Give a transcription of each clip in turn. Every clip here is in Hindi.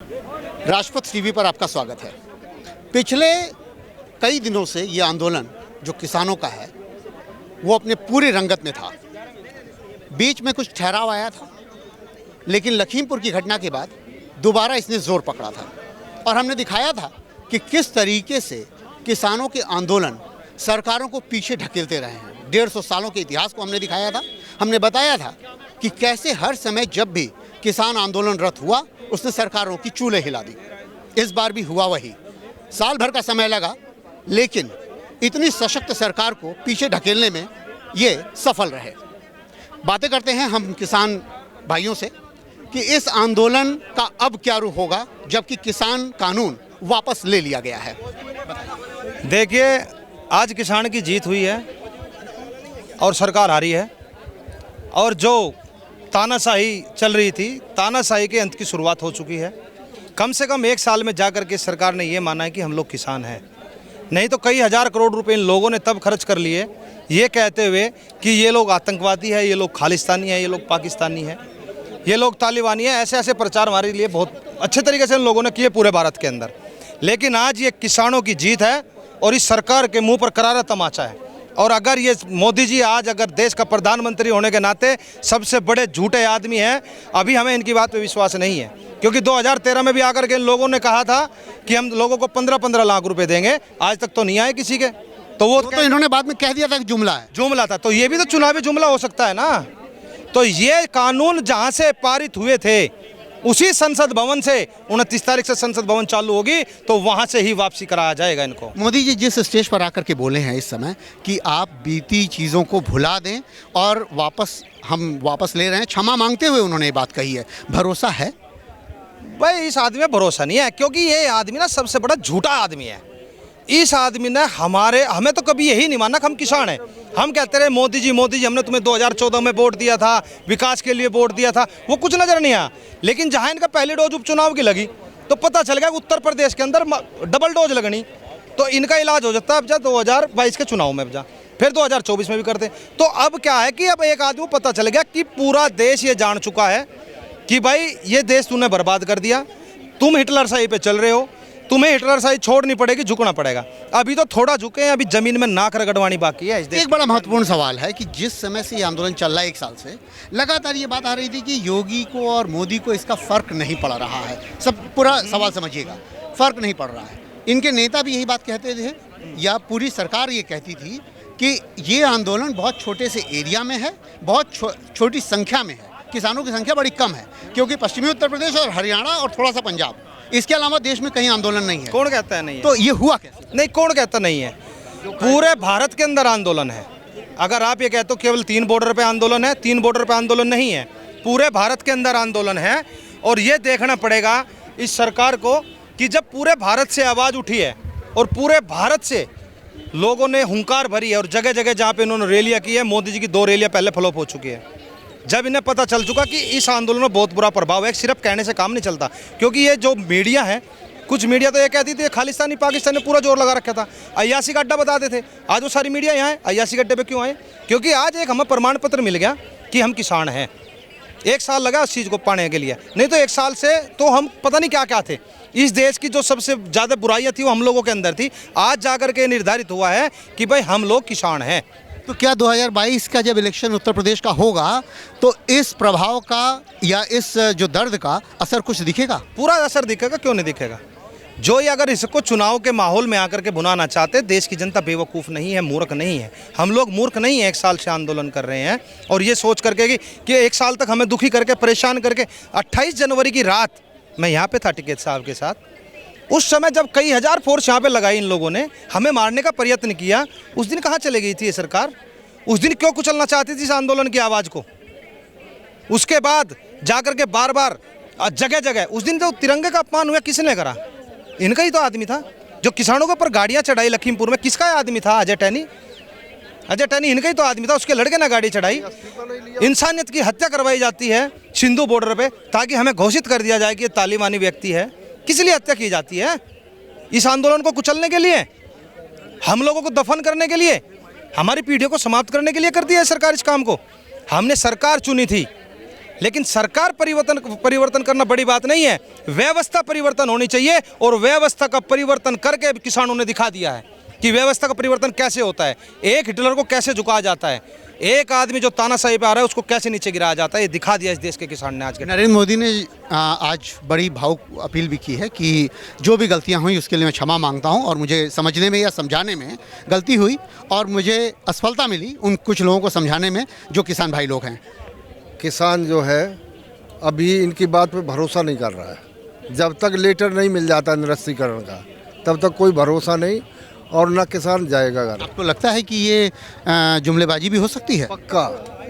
राजपथ टीवी पर आपका स्वागत है। पिछले कई दिनों से ये आंदोलन जो किसानों का है वो अपने पूरी रंगत में था। बीच में कुछ ठहराव आया था, लेकिन लखीमपुर की घटना के बाद दोबारा इसने जोर पकड़ा था और हमने दिखाया था कि किस तरीके से किसानों के आंदोलन सरकारों को पीछे ढकेलते रहे हैं। 150 सालों के इतिहास को हमने दिखाया था। हमने बताया था कि कैसे हर समय जब भी किसान आंदोलनरत हुआ उसने सरकारों की चूल्हे हिला दी। इस बार भी हुआ वही। साल भर का समय लगा, लेकिन इतनी सशक्त सरकार को पीछे ढकेलने में ये सफल रहे। बातें करते हैं हम किसान भाइयों से कि इस आंदोलन का अब क्या रुख होगा जबकि किसान कानून वापस ले लिया गया है। देखिए, आज किसान की जीत हुई है और सरकार हारी है, और जो तानाशाही चल रही थी, तानाशाही के अंत की शुरुआत हो चुकी है। कम से कम 1 साल में जाकर के सरकार ने ये माना है कि हम लोग किसान हैं। नहीं तो कई हज़ार करोड़ रुपए इन लोगों ने तब खर्च कर लिए ये कहते हुए कि ये लोग आतंकवादी है, ये लोग खालिस्तानी है, ये लोग पाकिस्तानी है, ये लोग तालिबानी है। ऐसे ऐसे प्रचार हमारे लिए बहुत अच्छे तरीके से इन लोगों ने किए पूरे भारत के अंदर। लेकिन आज ये किसानों की जीत है और इस सरकार के मुंह पर करारा तमाचा है। और अगर ये मोदी जी आज अगर देश का प्रधानमंत्री होने के नाते सबसे बड़े झूठे आदमी हैं, अभी हमें इनकी बात पे विश्वास नहीं है, क्योंकि 2013 में भी आकर के इन लोगों ने कहा था कि हम लोगों को 15-15 लाख रुपए देंगे। आज तक तो नहीं आए किसी के। तो वो तो इन्होंने बाद में कह दिया था कि जुमला है, जुमला था। तो ये भी तो चुनावी जुमला हो सकता है ना। तो ये कानून जहां से पारित हुए थे उसी संसद भवन से 29 तारीख से संसद भवन चालू होगी, तो वहां से ही वापसी कराया जाएगा इनको। मोदी जी जिस स्टेज पर आकर के बोले हैं इस समय कि आप बीती चीज़ों को भुला दें और हम वापस ले रहे हैं, क्षमा मांगते हुए उन्होंने ये बात कही है। भरोसा है भाई? इस आदमी में भरोसा नहीं है, क्योंकि ये आदमी ना सबसे बड़ा झूठा आदमी है। इस आदमी ने हमें तो कभी यही नहीं माना कि हम किसान हैं। हम कहते रहे मोदी जी हमने तुम्हें 2014 में वोट दिया था, विकास के लिए वोट दिया था, वो कुछ नजर नहीं आया। लेकिन जहां इनका पहली डोज उपचुनाव की लगी तो पता चल गया उत्तर प्रदेश के अंदर डबल डोज लगनी, तो इनका इलाज हो जाता है। अब जा 2022 के चुनाव में, अब जा फिर 2024 में भी करते। तो अब क्या है कि अब एक आदमी को पता चल गया कि पूरा देश ये जान चुका है कि भाई ये देश तूने बर्बाद कर दिया, तुम हिटलरशाही पे चल रहे हो, तुम्हें हिटलरशाही छोड़नी पड़ेगी, झुकना पड़ेगा। अभी तो थोड़ा झुके हैं, अभी जमीन में नाक रगड़वानी बाकी है। एक बड़ा महत्वपूर्ण सवाल है कि जिस समय से ये आंदोलन चल रहा है 1 साल से, लगातार ये बात आ रही थी कि योगी को और मोदी को इसका फर्क नहीं पड़ रहा है। सब पूरा सवाल समझिएगा, फर्क नहीं पड़ रहा है। इनके नेता भी यही बात कहते थे, या पूरी सरकार ये कहती थी कि ये आंदोलन बहुत छोटे से एरिया में है, बहुत छोटी संख्या में है, किसानों की संख्या बड़ी कम है, क्योंकि पश्चिमी उत्तर प्रदेश और हरियाणा और थोड़ा सा पंजाब, इसके अलावा देश में कहीं आंदोलन नहीं है। कौन कहता है नहीं है? तो ये हुआ कैसे? नहीं, कौन कहता नहीं है? पूरे भारत के अंदर आंदोलन है। अगर आप ये कहते हो केवल 3 बॉर्डर पे आंदोलन है, 3 बॉर्डर पे आंदोलन नहीं है, पूरे भारत के अंदर आंदोलन है। और ये देखना पड़ेगा इस सरकार को कि जब पूरे भारत से आवाज़ उठी है और पूरे भारत से लोगों ने हुंकार भरी है, और जगह जगह जहाँ पे इन्होंने रैलियाँ की है, मोदी जी की 2 रैलियाँ पहले फ्लॉप हो चुकी है। जब इन्हें पता चल चुका कि इस आंदोलन में बहुत बुरा प्रभाव है, सिर्फ कहने से काम नहीं चलता, क्योंकि ये जो मीडिया है, कुछ मीडिया तो ये कहती थी खालिस्तानी पाकिस्तान ने पूरा जोर लगा रखा था, अय्यासी का अड्डा बताते थे। आज वो सारी मीडिया यहाँ है, अय्यासी के अड्डे पे क्यों आए? क्योंकि आज एक हमें प्रमाण पत्र मिल गया कि हम किसान हैं। 1 साल लगा उस चीज़ को पाने के लिए, नहीं तो 1 साल से तो हम पता नहीं क्या क्या थे। इस देश की जो सबसे ज़्यादा बुराइयाँ थी वो हम लोगों के अंदर थी। आज जाकर के निर्धारित हुआ है कि भाई हम लोग किसान हैं। तो क्या 2022 का जब इलेक्शन उत्तर प्रदेश का होगा तो इस प्रभाव का या इस जो दर्द का असर कुछ दिखेगा? पूरा असर दिखेगा, क्यों नहीं दिखेगा। जो ये अगर इसको चुनाव के माहौल में आकर के भुनाना चाहते, देश की जनता बेवकूफ़ नहीं है, मूर्ख नहीं है। हम लोग मूर्ख नहीं है, 1 साल से आंदोलन कर रहे हैं और ये सोच करके कि 1 साल तक हमें दुखी करके परेशान करके। 28 जनवरी की रात मैं यहाँ पे था टिकैत साहब के साथ, उस समय जब कई हज़ार फोर्स यहाँ पे लगाई इन लोगों ने, हमें मारने का प्रयत्न किया, उस दिन कहाँ चले गई थी ये सरकार? उस दिन क्यों कुचलना चाहती थी इस आंदोलन की आवाज़ को? उसके बाद जाकर के बार बार जगह जगह उस दिन जो तिरंगे का अपमान हुआ, किसने करा? इनका ही तो आदमी था। जो किसानों के ऊपर गाड़ियाँ चढ़ाई लखीमपुर में, किसका आदमी था? अजय टैनी इनका ही तो आदमी था। उसके लड़के ने गाड़ी चढ़ाई। इंसानियत की हत्या करवाई जाती है सिंधु बॉर्डर पे, ताकि हमें घोषित कर दिया जाए कि ये तालिबानी व्यक्ति है। किस लिए हत्या की जाती है? इस आंदोलन को कुचलने के लिए, हम लोगों को दफन करने के लिए, हमारी पीढ़ियों को समाप्त करने के लिए कर दिया है सरकार इस काम को। हमने सरकार चुनी थी लेकिन सरकार परिवर्तन करना बड़ी बात नहीं है, व्यवस्था परिवर्तन होनी चाहिए। और व्यवस्था का परिवर्तन करके किसानों ने दिखा दिया है कि व्यवस्था का परिवर्तन कैसे होता है, एक हिटलर को कैसे झुकाया जाता है, एक आदमी जो तानाशाही पे आ रहा है उसको कैसे नीचे गिराया जाता है। ये दिखा दिया इस देश के किसान ने आज के। नरेंद्र मोदी ने आज बड़ी भावुक अपील भी की है कि जो भी गलतियां हुई उसके लिए मैं क्षमा मांगता हूं, और मुझे समझने में या समझाने में गलती हुई और मुझे असफलता मिली उन कुछ लोगों को समझाने में जो किसान भाई लोग हैं। किसान जो है अभी इनकी बात पे भरोसा नहीं कर रहा है। जब तक लेटर नहीं मिल जाता निरस्तीकरण का तब तक कोई भरोसा नहीं, और ना किसान जाएगा घर। आपको लगता है कि ये जुमलेबाजी भी हो सकती है? पक्का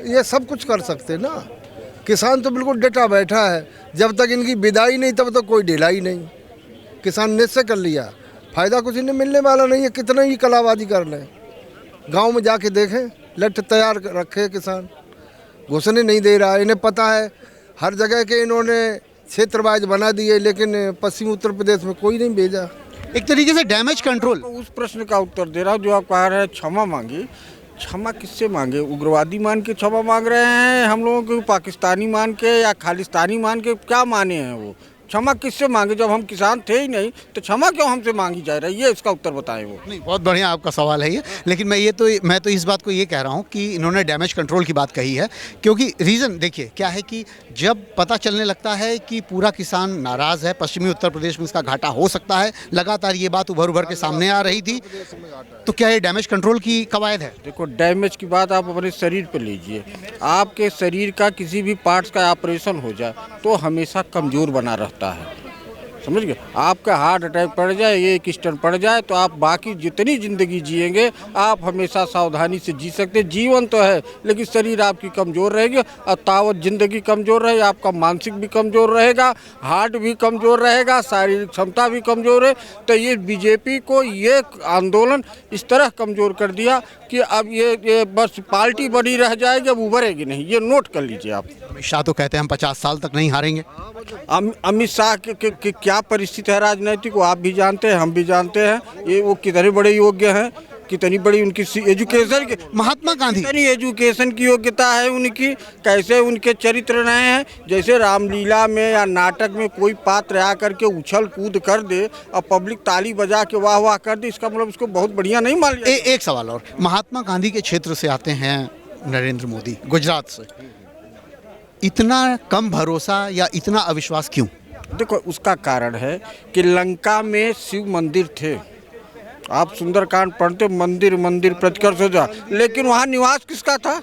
ये सब कुछ कर सकते ना। किसान तो बिल्कुल डटा बैठा है, जब तक इनकी विदाई नहीं तब तक कोई ढिलाई नहीं। किसान निश्चय कर लिया, फ़ायदा कुछ इन्हें मिलने वाला नहीं है, कितना ही कलाबाजी कर लें। गांव में जाके देखें, लठ तैयार रखे किसान, घुसने नहीं दे रहा। इन्हें पता है हर जगह के इन्होंने क्षेत्रवाइज बना दिए, लेकिन पश्चिमी उत्तर प्रदेश में कोई नहीं भेजा। एक तरीके से डैमेज कंट्रोल। उस प्रश्न का उत्तर दे रहा हूँ जो आप कह रहे हैं क्षमा मांगी। क्षमा किससे मांगे? उग्रवादी मान के क्षमा मांग रहे हैं हम लोगों को, पाकिस्तानी मान के या खालिस्तानी मान के? क्या माने हैं वो? क्षमा किससे मांगे? जब हम किसान थे ही नहीं तो क्षमा क्यों हमसे मांगी जा रही है? इसका उत्तर बताएं वो। नहीं, बहुत बढ़िया आपका सवाल है ये, लेकिन मैं तो इस बात को ये कह रहा हूँ कि इन्होंने डैमेज कंट्रोल की बात कही है, क्योंकि रीज़न देखिए क्या है कि जब पता चलने लगता है कि पूरा किसान नाराज़ है, पश्चिमी उत्तर प्रदेश में इसका घाटा हो सकता है, लगातार ये बात उभर के सामने आ रही थी, तो क्या ये डैमेज कंट्रोल की कवायद है? देखो, डैमेज की बात आप अपने शरीर पे लीजिए। आपके शरीर का किसी भी पार्ट्स का ऑपरेशन हो जाए तो हमेशा कमज़ोर बना रहता है, समझ गए? आपका हार्ट अटैक पड़ जाए, एक स्टंट पड़ जाए, तो आप बाकी जितनी ज़िंदगी जिएंगे आप हमेशा सावधानी से जी सकते। जीवन तो है लेकिन शरीर आपकी कमज़ोर रहेगी, और तावत ज़िंदगी कमज़ोर रहे आपका मानसिक भी कमज़ोर रहेगा, हार्ट भी कमज़ोर रहेगा, शारीरिक क्षमता भी कमज़ोर है। तो ये बीजेपी को ये आंदोलन इस तरह कमज़ोर कर दिया कि अब ये बस पार्टी बनी रह जाएगी, अब उभरेगी नहीं। ये नोट कर लीजिए आप। अमित शाह तो कहते हैं हम 50 साल तक नहीं हारेंगे। अमित शाह के क्या परिस्थिति है राजनीतिक, वो आप भी जानते हैं, हम भी जानते हैं। ये वो कितने बड़े योग्य हैं, कितनी बड़ी उनकी एजुकेशन की, महात्मा गांधी कितनी एजुकेशन की योग्यता है उनकी, कैसे उनके चरित्र रहे हैं। जैसे रामलीला में या नाटक में कोई पात्र आकर के उछल कूद कर दे और पब्लिक ताली बजा के वाह वाह कर दे, इसका मतलब उसको बहुत बढ़िया नहीं मान लिया। एक सवाल और, महात्मा गांधी के क्षेत्र से आते हैं नरेंद्र मोदी, गुजरात से, इतना कम भरोसा या इतना अविश्वास क्यों? देखो, उसका कारण है कि लंका में शिव मंदिर थे। आप सुंदरकांड पढ़ते, मंदिर मंदिर प्रतिकर्ष हो जा, लेकिन वहाँ निवास किसका था?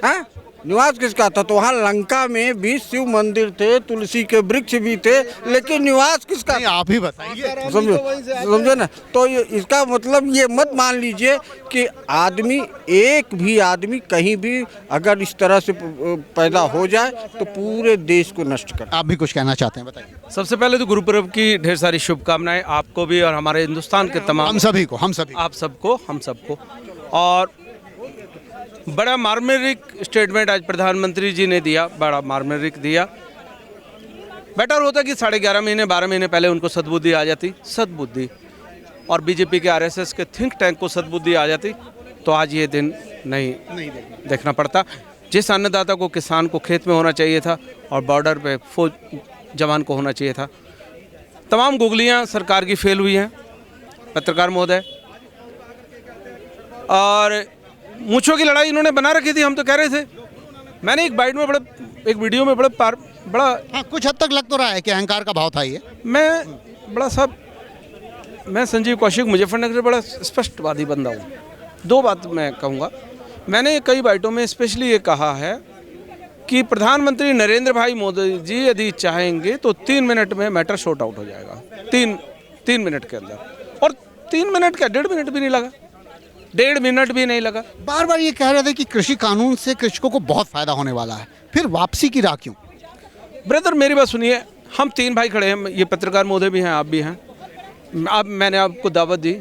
हाँ, निवास किसका था? तो वहाँ लंका में भी शिव मंदिर थे, तुलसी के वृक्ष भी थे, लेकिन निवास किसका? आप ही बताइए। समझो ना। तो इसका मतलब ये मत मान लीजिए कि आदमी, एक भी आदमी कहीं भी अगर इस तरह से पैदा हो जाए तो पूरे देश को नष्ट कर। आप भी कुछ कहना चाहते हैं, बताइए। सबसे पहले तो गुरु पर्व की ढेर सारी शुभकामनाएं आपको भी और हमारे हिंदुस्तान के तमाम हम सभी को आप सबको, हम सबको। और बड़ा मार्मिक स्टेटमेंट आज प्रधानमंत्री जी ने दिया, बड़ा मार्मिक दिया। बेटर होता कि 11.5 महीने 12 महीने पहले उनको सद्बुद्धि आ जाती, सद्बुद्धि, और बीजेपी के आरएसएस के थिंक टैंक को सद्बुद्धि आ जाती, तो आज ये दिन नहीं देखना पड़ता। जिस अन्नदाता को, किसान को खेत में होना चाहिए था और बॉर्डर पे फौज जवान को होना चाहिए था। तमाम गुगलियाँ सरकार की फेल हुई हैं पत्रकार महोदय, और मूंछों की लड़ाई इन्होंने बना रखी थी। हम तो कह रहे थे, मैंने एक बाइट में एक वीडियो में बड़ा हाँ, कुछ हद तक लग तो रहा है कि अहंकार का भाव था ये। मैं संजीव कौशिक मुजफ्फरनगर से बड़ा स्पष्टवादी बंदा हूँ। 2 बात मैं कहूँगा। मैंने कई बाइटों में स्पेशली ये कहा है कि प्रधानमंत्री नरेंद्र भाई मोदी जी यदि चाहेंगे तो 3 मिनट में मैटर शॉर्ट आउट हो जाएगा। 3 मिनट के अंदर, और 3 मिनट क्या, 1.5 मिनट भी नहीं लगा, 1.5 मिनट भी नहीं लगा। बार बार ये कह रहे थे कि कृषि कानून से कृषकों को बहुत फायदा होने वाला है, फिर वापसी की राह क्यों? ब्रदर, मेरी बात सुनिए, हम 3 भाई खड़े हैं, ये पत्रकार महोदय भी हैं, आप भी हैं। अब मैंने आपको दावत दी,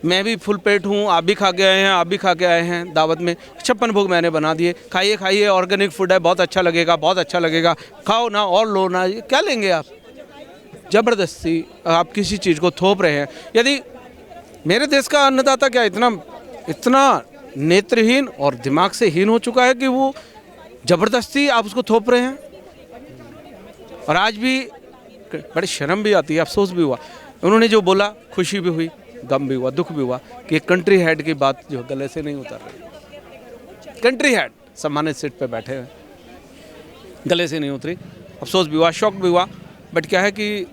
मैं भी फुल पेट हूँ, आप भी खा के आए हैं, आप भी खा के आए हैं दावत में। 56 भोग मैंने बना दिए, खाइए, ऑर्गेनिक फूड है, बहुत अच्छा लगेगा, खाओ ना और लो ना। क्या लेंगे आप? ज़बरदस्ती आप किसी चीज़ को थोप रहे हैं। यदि मेरे देश का अन्नदाता क्या इतना नेत्रहीन और दिमाग से हीन हो चुका है कि वो ज़बरदस्ती आप उसको थोप रहे हैं। और आज भी बड़ी शर्म भी आती है, अफसोस भी हुआ। उन्होंने जो बोला, खुशी भी हुई, गम भी हुआ, दुख भी हुआ कि एक कंट्री हेड की बात जो गले से नहीं उतर रही। कंट्री हेड सम्मानित सीट पे बैठे हैं, गले से नहीं उतरी। अफसोस भी हुआ, शौक भी हुआ। बट क्या है कि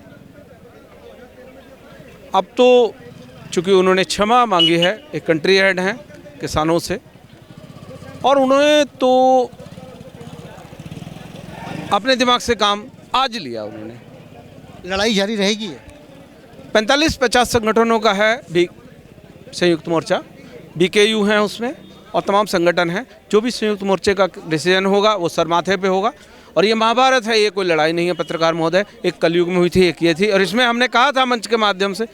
अब तो चूँकि उन्होंने क्षमा मांगी है, एक कंट्री हेड हैं किसानों से, और उन्होंने तो अपने दिमाग से काम आज लिया। उन्होंने लड़ाई जारी रहेगी। 45-50 संगठनों का है भी संयुक्त मोर्चा, BKU हैं उसमें, और तमाम संगठन हैं। जो भी संयुक्त मोर्चे का डिसीजन होगा वो सर माथे पे होगा। और ये महाभारत है, ये कोई लड़ाई नहीं है पत्रकार महोदय। एक कलयुग में हुई थी, एक ये थी, और इसमें हमने कहा था मंच के माध्यम से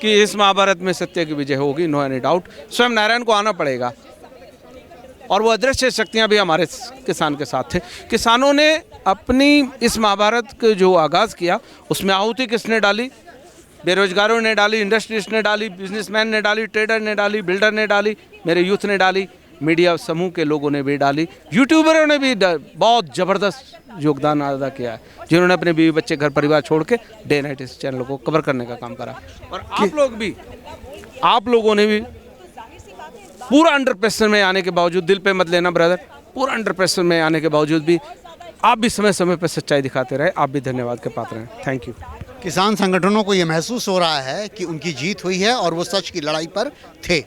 कि इस महाभारत में सत्य की विजय होगी, नो एनी डाउट। स्वयं नारायण को आना पड़ेगा, और वो अदृश्य शक्तियाँ भी हमारे किसान के साथ थे। किसानों ने अपनी इस महाभारत के जो आगाज़ किया, उसमें आहुति किसने डाली? बेरोजगारों ने डाली, इंडस्ट्रीज ने डाली, बिजनेसमैन ने डाली, ट्रेडर ने डाली, बिल्डर ने डाली, मेरे यूथ ने डाली, मीडिया समूह के लोगों ने भी डाली, यूट्यूबरों ने भी बहुत ज़बरदस्त योगदान अदा किया है, जिन्होंने अपने बीवी बच्चे घर परिवार छोड़ के डे नाइट इस चैनल को कवर करने का काम करा। और आप लोगों ने भी पूरा अंडर प्रेशर में आने के बावजूद, दिल पे मत लेना ब्रदर, पूरा अंडर प्रेशर में आने के बावजूद भी आप भी समय समय पर सच्चाई दिखाते रहे। आप भी धन्यवाद के पात्र हैं। Thank you. किसान संगठनों को ये महसूस हो रहा है कि उनकी जीत हुई है और वो सच की लड़ाई पर थे।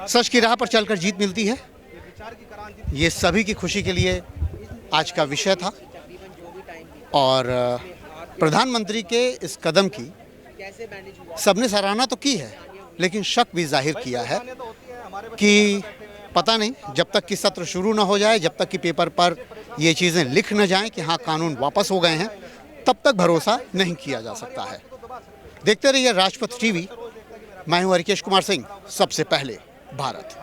सच की राह पर चलकर जीत मिलती है, ये सभी की खुशी के लिए आज का विषय था। और प्रधानमंत्री के इस कदम की सबने सराहना तो की है, लेकिन शक भी जाहिर किया है कि पता नहीं, जब तक कि सत्र शुरू ना हो जाए, जब तक कि पेपर पर ये चीज़ें लिख न जाएं कि हाँ कानून वापस हो गए हैं, तब तक भरोसा नहीं किया जा सकता है। देखते रहिए राजपथ टीवी। मैं हूँ हरिकेश कुमार सिंह, सबसे पहले भारत।